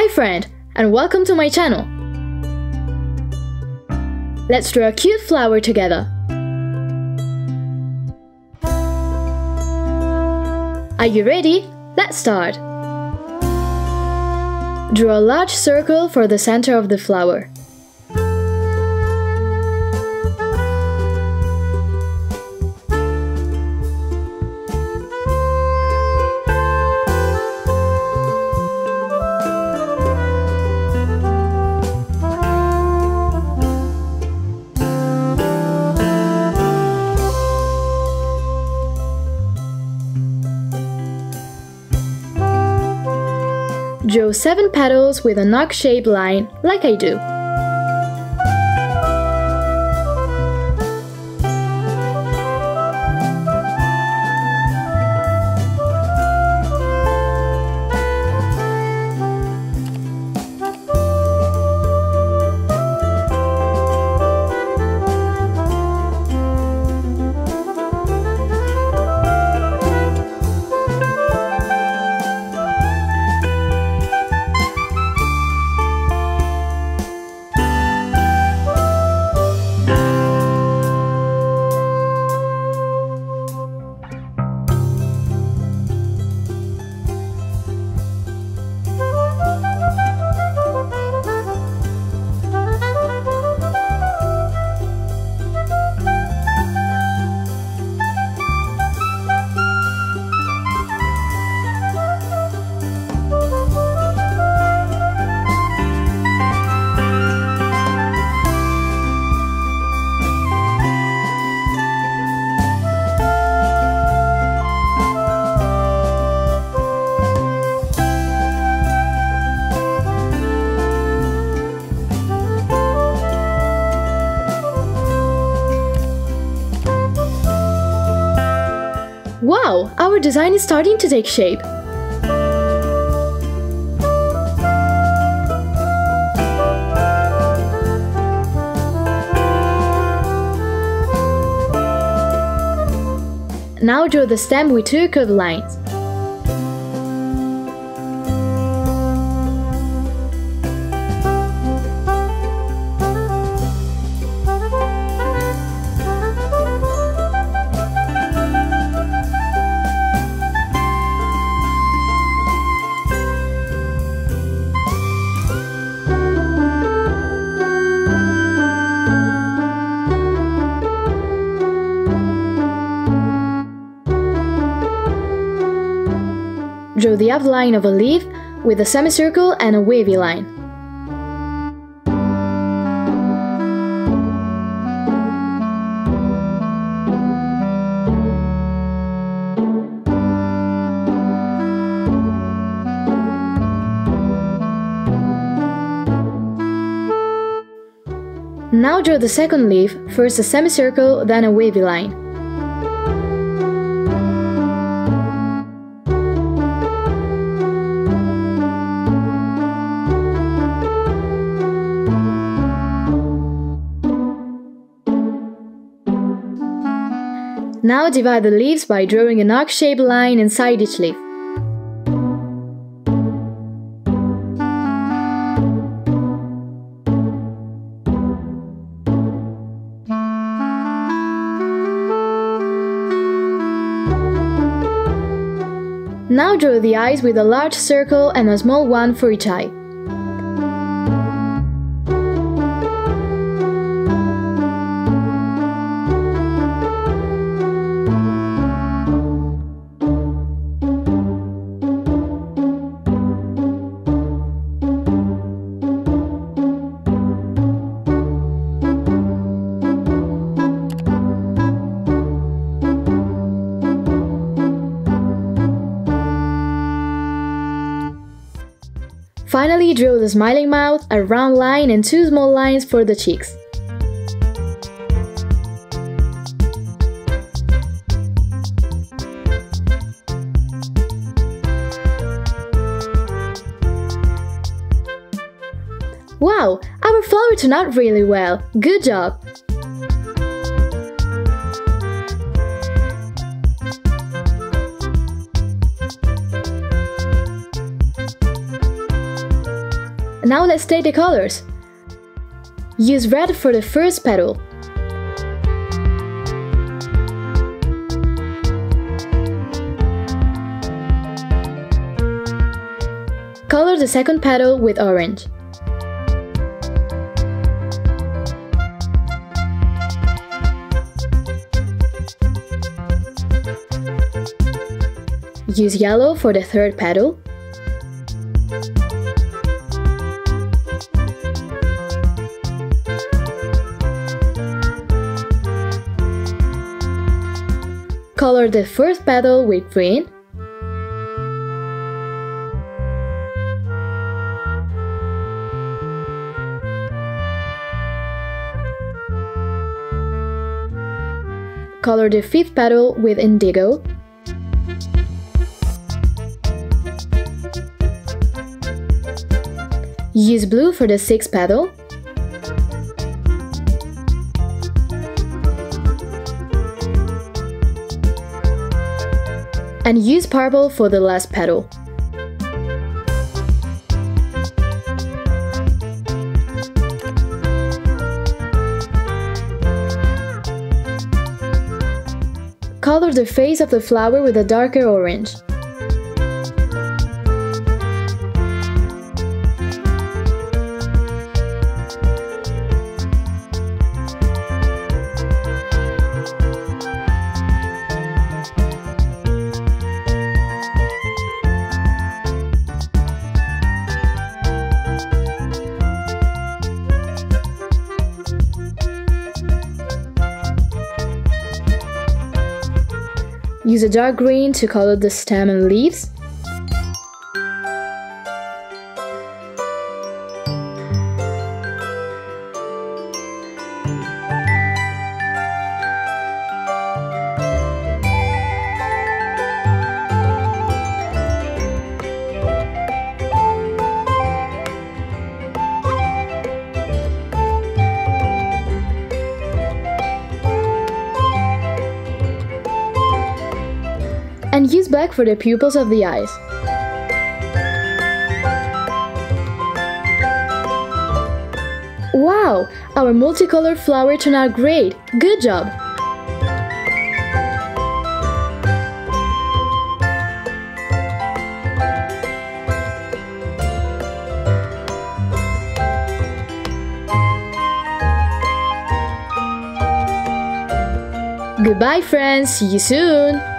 Hi friend, and welcome to my channel. Let's draw a cute flower together. Are you ready? Let's start. Draw a large circle for the center of the flower. Draw 7 petals with an arc-shaped line, like I do. Wow, our design is starting to take shape. Now draw the stem with 2 curved lines. Draw the outline of a leaf with a semicircle and a wavy line. Now draw the second leaf, first a semicircle, then a wavy line. Now divide the leaves by drawing an arc-shaped line inside each leaf. Now draw the eyes with a large circle and a small one for each eye. Finally, draw the smiling mouth, a round line and 2 small lines for the cheeks. Wow, our flower turned out really well. Good job! Now let's take the colors. Use red for the first petal. Color the second petal with orange. Use yellow for the third petal. Color the fourth petal with green. Color the fifth petal with indigo. Use blue for the sixth petal. And use purple for the last petal. Color the face of the flower with a darker orange. Use a dark green to color the stem and leaves. And use black for the pupils of the eyes. Wow! Our multicolored flower turned out great! Good job! Goodbye friends, see you soon!